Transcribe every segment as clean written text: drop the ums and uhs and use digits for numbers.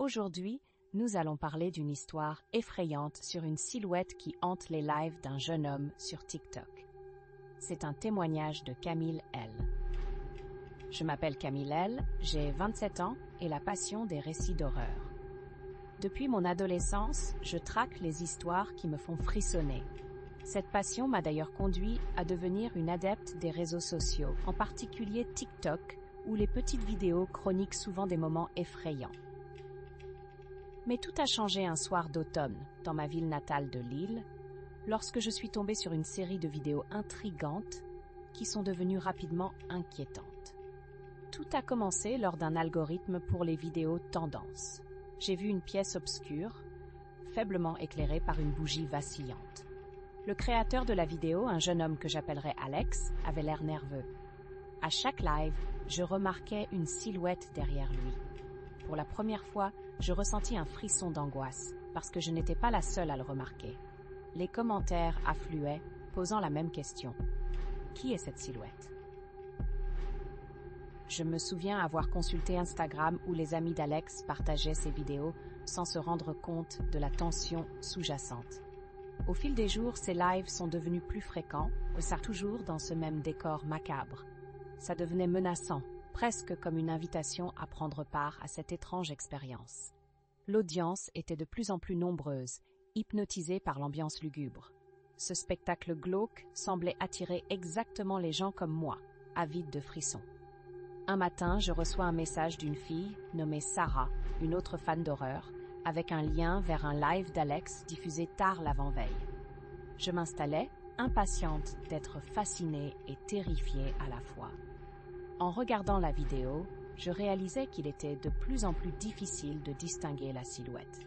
Aujourd'hui, nous allons parler d'une histoire effrayante sur une silhouette qui hante les lives d'un jeune homme sur TikTok. C'est un témoignage de Camille L. Je m'appelle Camille L, j'ai 27 ans et la passion des récits d'horreur. Depuis mon adolescence, je traque les histoires qui me font frissonner. Cette passion m'a d'ailleurs conduit à devenir une adepte des réseaux sociaux, en particulier TikTok, où les petites vidéos chroniquent souvent des moments effrayants. Mais tout a changé un soir d'automne, dans ma ville natale de Lille, lorsque je suis tombée sur une série de vidéos intrigantes qui sont devenues rapidement inquiétantes. Tout a commencé lors d'un algorithme pour les vidéos tendances. J'ai vu une pièce obscure, faiblement éclairée par une bougie vacillante. Le créateur de la vidéo, un jeune homme que j'appellerais Alex, avait l'air nerveux. À chaque live, je remarquais une silhouette derrière lui. Pour la première fois, je ressentis un frisson d'angoisse, parce que je n'étais pas la seule à le remarquer. Les commentaires affluaient, posant la même question. Qui est cette silhouette? Je me souviens avoir consulté Instagram où les amis d'Alex partageaient ces vidéos sans se rendre compte de la tension sous-jacente. Au fil des jours, ces lives sont devenus plus fréquents, et ça toujours dans ce même décor macabre. Ça devenait menaçant, presque comme une invitation à prendre part à cette étrange expérience. L'audience était de plus en plus nombreuse, hypnotisée par l'ambiance lugubre. Ce spectacle glauque semblait attirer exactement les gens comme moi, avides de frissons. Un matin, je reçois un message d'une fille nommée Sarah, une autre fan d'horreur, avec un lien vers un live d'Alex diffusé tard l'avant-veille. Je m'installais, impatiente d'être fascinée et terrifiée à la fois. En regardant la vidéo, je réalisais qu'il était de plus en plus difficile de distinguer la silhouette.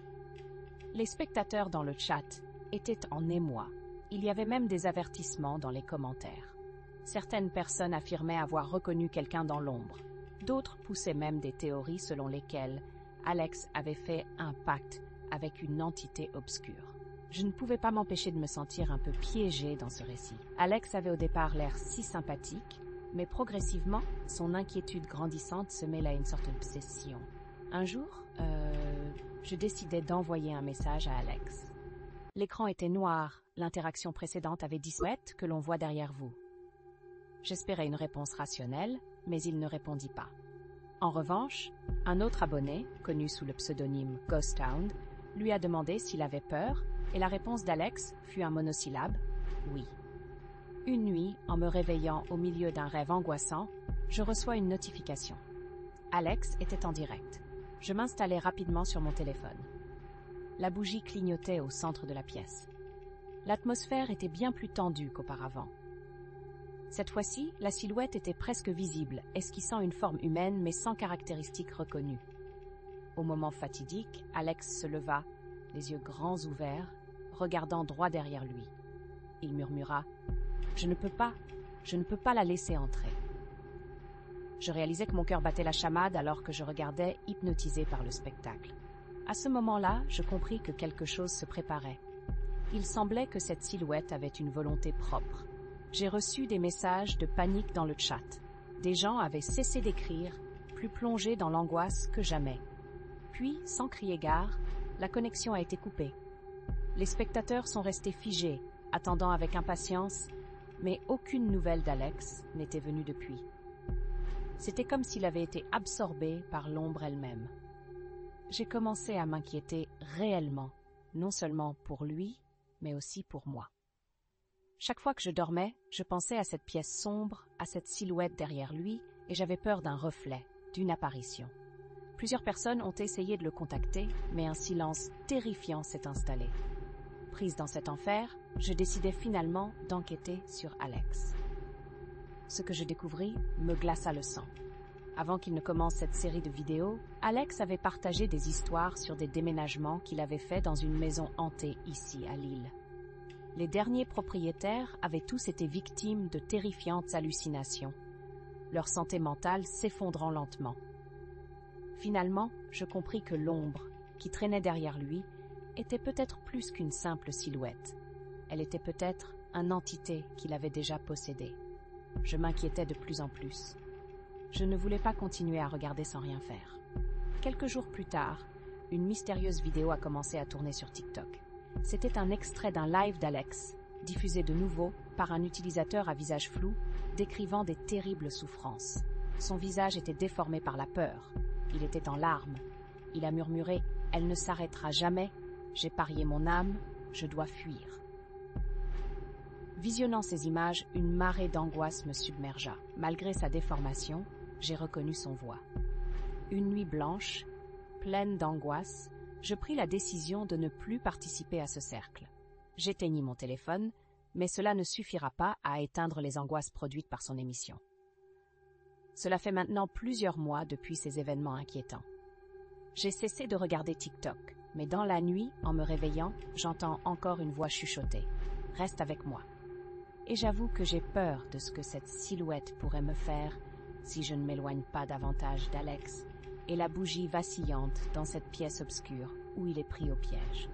Les spectateurs dans le chat étaient en émoi. Il y avait même des avertissements dans les commentaires. Certaines personnes affirmaient avoir reconnu quelqu'un dans l'ombre. D'autres poussaient même des théories selon lesquelles Alex avait fait un pacte avec une entité obscure. Je ne pouvais pas m'empêcher de me sentir un peu piégée dans ce récit. Alex avait au départ l'air si sympathique, mais progressivement, son inquiétude grandissante se mêle à une sorte d'obsession. Un jour, je décidai d'envoyer un message à Alex. L'écran était noir, l'interaction précédente avait dit « Souhaite que l'on voit derrière vous ». J'espérais une réponse rationnelle, mais il ne répondit pas. En revanche, un autre abonné, connu sous le pseudonyme Ghost Hound, lui a demandé s'il avait peur, et la réponse d'Alex fut un monosyllabe « Oui ». Une nuit, en me réveillant au milieu d'un rêve angoissant, je reçois une notification. Alex était en direct. Je m'installai rapidement sur mon téléphone. La bougie clignotait au centre de la pièce. L'atmosphère était bien plus tendue qu'auparavant. Cette fois-ci, la silhouette était presque visible, esquissant une forme humaine mais sans caractéristiques reconnues. Au moment fatidique, Alex se leva, les yeux grands ouverts, regardant droit derrière lui. Il murmura « Je ne peux pas la laisser entrer ». Je réalisais que mon cœur battait la chamade alors que je regardais, hypnotisée par le spectacle. À ce moment-là, je compris que quelque chose se préparait. Il semblait que cette silhouette avait une volonté propre. J'ai reçu des messages de panique dans le chat. Des gens avaient cessé d'écrire, plus plongés dans l'angoisse que jamais. Puis, sans crier gare, la connexion a été coupée. Les spectateurs sont restés figés, attendant avec impatience, mais aucune nouvelle d'Alex n'était venue depuis. C'était comme s'il avait été absorbé par l'ombre elle-même. J'ai commencé à m'inquiéter réellement, non seulement pour lui, mais aussi pour moi. Chaque fois que je dormais, je pensais à cette pièce sombre, à cette silhouette derrière lui, et j'avais peur d'un reflet, d'une apparition. Plusieurs personnes ont essayé de le contacter, mais un silence terrifiant s'est installé. Prise dans cet enfer, je décidai finalement d'enquêter sur Alex. Ce que je découvris me glaça le sang. Avant qu'il ne commence cette série de vidéos, Alex avait partagé des histoires sur des déménagements qu'il avait faits dans une maison hantée ici à Lille. Les derniers propriétaires avaient tous été victimes de terrifiantes hallucinations, leur santé mentale s'effondrant lentement. Finalement, je compris que l'ombre, qui traînait derrière lui, était peut-être plus qu'une simple silhouette. Elle était peut-être une entité qu'il avait déjà possédée. Je m'inquiétais de plus en plus. Je ne voulais pas continuer à regarder sans rien faire. Quelques jours plus tard, une mystérieuse vidéo a commencé à tourner sur TikTok. C'était un extrait d'un live d'Alex, diffusé de nouveau par un utilisateur à visage flou, décrivant des terribles souffrances. Son visage était déformé par la peur. Il était en larmes. Il a murmuré « Elle ne s'arrêtera jamais. J'ai parié mon âme. Je dois fuir. » Visionnant ces images, une marée d'angoisse me submergea. Malgré sa déformation, j'ai reconnu son voix. Une nuit blanche, pleine d'angoisse, je pris la décision de ne plus participer à ce cercle. J'éteignis mon téléphone, mais cela ne suffira pas à éteindre les angoisses produites par son émission. Cela fait maintenant plusieurs mois depuis ces événements inquiétants. J'ai cessé de regarder TikTok, mais dans la nuit, en me réveillant, j'entends encore une voix chuchoter. « Reste avec moi. » Et j'avoue que j'ai peur de ce que cette silhouette pourrait me faire si je ne m'éloigne pas davantage d'Alex et la bougie vacillante dans cette pièce obscure où il est pris au piège.